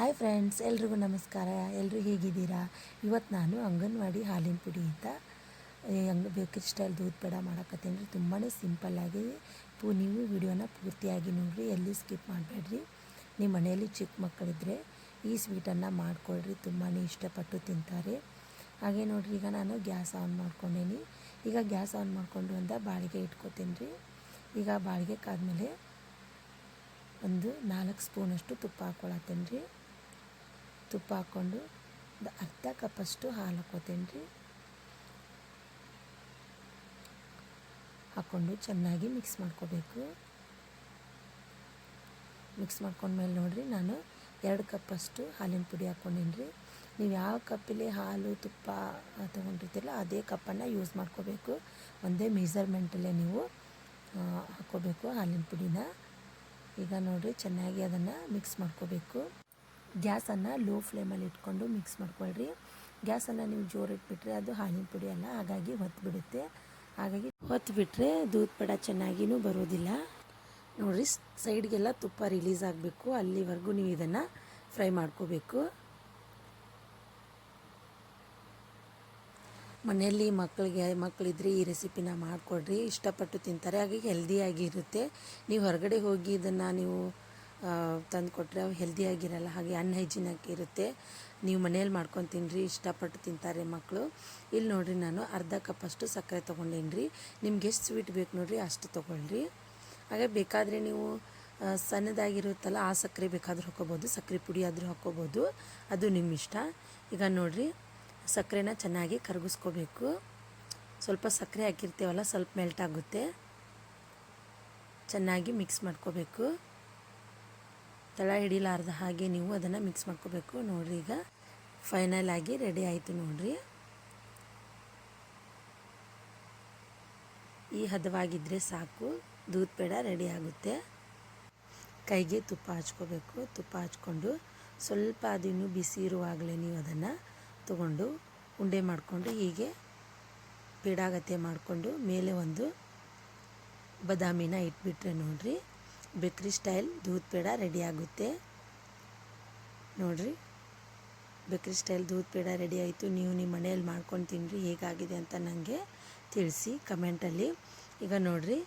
Hi friends, ಎಲ್ರಿಗೂ ನಮಸ್ಕಾರ. ಎಲ್ಲರೂ ಹೇಗಿದ್ದೀರಾ? ಇವತ್ತು ನಾನು ಅಂಗನವಾಡಿ ಹಾಲಿನ ಪುಡಿಯಿಂದ ಬೇಕರಿ ಸ್ಟೈಲ್ ದೂದ್ ಪೇಡ ಮಾಡಕತ್ತೀನಿ ರೀ. ತುಂಬಾ ಸಿಂಪಲ್ಲಾಗಿ ನೀವು ವಿಡಿಯೋನ ಪೂರ್ತಿಯಾಗಿ ನೋಡಿರಿ, ಎಲ್ಲಿ ಸ್ಕಿಪ್ ಮಾಡಬೇಡ್ರಿ. ನಿಮ್ಮ ಮನೆಯಲ್ಲಿ ಚಿಕ್ಕ ಮಕ್ಕಳಿದ್ದರೆ ಈ ಸ್ವೀಟನ್ನು ಮಾಡಿಕೊಡ್ರಿ, ತುಂಬಾ ಇಷ್ಟಪಟ್ಟು ತಿಂತಾರೆ. ಹಾಗೆ ನೋಡಿರಿ, ಈಗ ನಾನು ಗ್ಯಾಸ್ ಆನ್ ಮಾಡ್ಕೊಂಡೇನಿ. ಈಗ ಗ್ಯಾಸ್ ಆನ್ ಮಾಡಿಕೊಂಡು ಬಾಳಿಗೆ ಇಟ್ಕೊತೀನಿ ರೀ. ಈಗ ಬಾಳಿಗೆ ಕಾದ್ಮೇಲೆ ಒಂದು 4 ಸ್ಪೂನಷ್ಟು ತುಪ್ಪ ಹಾಕ್ಕೊಳತ್ತೇನೆ ರೀ. ತುಪ್ಪ ಹಾಕ್ಕೊಂಡು ಅರ್ಧ ಕಪ್ಪಷ್ಟು ಹಾಲು ಹಾಕ್ಕೋತೀನಿ ರೀ. ಹಾಕ್ಕೊಂಡು ಚೆನ್ನಾಗಿ ಮಿಕ್ಸ್ ಮಾಡ್ಕೋಬೇಕು. ಮಿಕ್ಸ್ ಮಾಡ್ಕೊಂಡ್ಮೇಲೆ ನೋಡಿರಿ, ನಾನು 2 ಕಪ್ಪಷ್ಟು ಹಾಲಿನ ಪುಡಿ ಹಾಕ್ಕೊಂಡೀನಿ ರೀ. ನೀವು ಯಾವ ಕಪ್ಪಲ್ಲಿ ಹಾಲು ತುಪ್ಪ ತೊಗೊಂಡಿರ್ತೀರಲ್ಲ ಅದೇ ಕಪ್ಪನ್ನು ಯೂಸ್ ಮಾಡ್ಕೋಬೇಕು. ಒಂದೇ ಮೆಜರ್ಮೆಂಟಲ್ಲೇ ನೀವು ಹಾಕ್ಕೋಬೇಕು ಹಾಲಿನ ಪುಡಿನ. ಈಗ ನೋಡಿರಿ, ಚೆನ್ನಾಗಿ ಅದನ್ನು ಮಿಕ್ಸ್ ಮಾಡ್ಕೋಬೇಕು. ಗ್ಯಾಸನ್ನು ಲೋ ಫ್ಲೇಮಲ್ಲಿ ಇಟ್ಕೊಂಡು ಮಿಕ್ಸ್ ಮಾಡ್ಕೊಳ್ರಿ. ಗ್ಯಾಸನ್ನು ನೀವು ಜೋರಿಟ್ಬಿಟ್ರೆ ಅದು ಹಾಲಿನ ಪುಡಿ ಅಲ್ಲ, ಹಾಗಾಗಿ ಹೊತ್ತು ಬಿಟ್ಟರೆ ದೂದ್ ಪೇಡ ಚೆನ್ನಾಗಿಯೂ ಬರೋದಿಲ್ಲ. ನೋಡಿರಿ, ಸೈಡ್ಗೆಲ್ಲ ತುಪ್ಪ ರಿಲೀಸ್ ಆಗಬೇಕು, ಅಲ್ಲಿವರೆಗೂ ನೀವು ಇದನ್ನು ಫ್ರೈ ಮಾಡ್ಕೋಬೇಕು. ಮನೆಯಲ್ಲಿ ಮಕ್ಕಳಿದ್ರೆ ಈ ರೆಸಿಪಿನ ಮಾಡಿಕೊಡ್ರಿ, ಇಷ್ಟಪಟ್ಟು ತಿಂತಾರೆ. ಹಾಗಾಗಿ ಹೆಲ್ದಿಯಾಗಿರುತ್ತೆ. ನೀವು ಹೊರಗಡೆ ಹೋಗಿ ಇದನ್ನು ನೀವು ತಂದು ಕೊಟ್ಟರೆ ಅವು ಹೆಲ್ದಿಯಾಗಿರಲ್ಲ, ಹಾಗೆ ಅನ್ಹೈಜಿನಾಗಿ ಇರುತ್ತೆ. ನೀವು ಮನೇಲಿ ಮಾಡ್ಕೊಂಡು ತಿನ್ನಿರಿ, ಇಷ್ಟಪಟ್ಟು ತಿಂತಾರೆ ಮಕ್ಕಳು. ಇಲ್ಲಿ ನೋಡಿರಿ, ನಾನು ಅರ್ಧ ಕಪ್ಪಷ್ಟು ಸಕ್ಕರೆ ತೊಗೊಂಡೇನಿ ರೀ. ನಿಮ್ಗೆ ಎಷ್ಟು ಸ್ವೀಟ್ ಬೇಕು ನೋಡಿರಿ ಅಷ್ಟು ತೊಗೊಳ್ರಿ. ಹಾಗೆ ಬೇಕಾದರೆ ನೀವು ಸಣ್ಣದಾಗಿರುತ್ತಲ್ಲ ಆ ಸಕ್ಕರೆ ಬೇಕಾದರೂ ಹಾಕ್ಕೋಬೋದು, ಸಕ್ಕರೆ ಪುಡಿ ಆದರೂ ಹಾಕ್ಕೋಬೋದು, ಅದು ನಿಮ್ಮ ಇಷ್ಟ. ಈಗ ನೋಡಿರಿ, ಸಕ್ಕರೆನ ಚೆನ್ನಾಗಿ ಕರಗಿಸ್ಕೋಬೇಕು. ಸ್ವಲ್ಪ ಸಕ್ಕರೆ ಹಾಕಿರ್ತೀವಲ್ಲ, ಸ್ವಲ್ಪ ಮೆಲ್ಟ್ ಆಗುತ್ತೆ. ಚೆನ್ನಾಗಿ ಮಿಕ್ಸ್ ಮಾಡ್ಕೋಬೇಕು. ತಳ ಹಿಡಿಲಾರ್ದ ಹಾಗೆ ನೀವು ಅದನ್ನು ಮಿಕ್ಸ್ ಮಾಡ್ಕೋಬೇಕು. ನೋಡಿರಿ, ಈಗ ಫೈನಲ್ ಆಗಿ ರೆಡಿ ಆಯಿತು ನೋಡಿರಿ. ಈ ಹದವಾಗಿದ್ದರೆ ಸಾಕು, ದೂದ್ ಪೇಡ ರೆಡಿ ಆಗುತ್ತೆ. ಕೈಗೆ ತುಪ್ಪ ಹಚ್ಕೋಬೇಕು. ತುಪ್ಪ ಹಚ್ಕೊಂಡು ಸ್ವಲ್ಪ ಅದಿನ್ನೂ ಬಿಸಿ ಇರುವಾಗಲೇ ನೀವು ಅದನ್ನು ತಗೊಂಡು ಉಂಡೆ ಮಾಡಿಕೊಂಡು ಹೀಗೆ ಪೇಡಾಗತ್ತೆ ಮಾಡಿಕೊಂಡು ಮೇಲೆ ಒಂದು ಬಾದಾಮಿನ ಇಟ್ಬಿಟ್ರೆ ನೋಡಿರಿ, ಬೇಕ್ರಿ ಸ್ಟೈಲ್ ದೂದ್ ಪೇಡ ರೆಡಿ ಆಗುತ್ತೆ. ನೋಡಿರಿ, ಬೇಕ್ರಿ ಸ್ಟೈಲ್ ದೂದ್ ಪೇಡ ರೆಡಿ ಆಯಿತು. ನೀವು ನಿಮ್ಮ ಮನೆಯಲ್ಲಿ ಮಾಡ್ಕೊಂಡು ತಿನ್ನಿರಿ, ಹೇಗಾಗಿದೆ ಅಂತ ನನಗೆ ತಿಳಿಸಿ ಕಮೆಂಟಲ್ಲಿ. ಈಗ ನೋಡಿರಿ,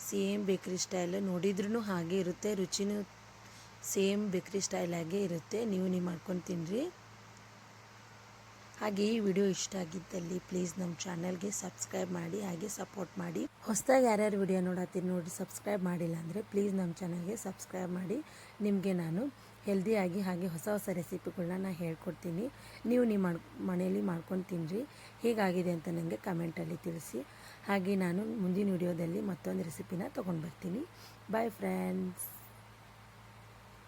ಸೇಮ್ ಬೇಕ್ರಿ ಸ್ಟೈಲ್ ನೋಡಿದ್ರೂ ಹಾಗೆ ಇರುತ್ತೆ, ರುಚಿನೂ ಸೇಮ್ ಬೇಕ್ರಿ ಸ್ಟೈಲಾಗೇ ಇರುತ್ತೆ. ನೀವು ಮಾಡ್ಕೊಂಡು ತಿನ್ನಿರಿ. ಹಾಗೆ ಈ ವಿಡಿಯೋ ಇಷ್ಟ ಆಗಿದ್ದಲ್ಲಿ ಪ್ಲೀಸ್ ನಮ್ಮ ಚಾನಲ್ಗೆ ಸಬ್ಸ್ಕ್ರೈಬ್ ಮಾಡಿ, ಹಾಗೆ ಸಪೋರ್ಟ್ ಮಾಡಿ. ಹೊಸದಾಗಿ ಯಾರ್ಯಾರು ವಿಡಿಯೋ ನೋಡಿ ಸಬ್ಸ್ಕ್ರೈಬ್ ಮಾಡಿಲ್ಲ ಅಂದರೆ ಪ್ಲೀಸ್ ನಮ್ಮ ಚಾನಲ್ಗೆ ಸಬ್ಸ್ಕ್ರೈಬ್ ಮಾಡಿ. ನಿಮಗೆ ನಾನು ಹೆಲ್ದಿಯಾಗಿ ಹಾಗೆ ಹೊಸ ರೆಸಿಪಿಗಳನ್ನ ನಾನು ಹೇಳ್ಕೊಡ್ತೀನಿ. ನೀವು ನಿಮ್ಮ ಮನೆಯಲ್ಲಿ ಮಾಡ್ಕೊಂಡು ತಿನ್ನಿರಿ, ಹೇಗಾಗಿದೆ ಅಂತ ನನಗೆ ಕಮೆಂಟಲ್ಲಿ ತಿಳಿಸಿ. ಹಾಗೆ ನಾನು ಮುಂದಿನ ವಿಡಿಯೋದಲ್ಲಿ ಮತ್ತೊಂದು ರೆಸಿಪಿನ ತೊಗೊಂಡು ಬರ್ತೀನಿ. Bye friends.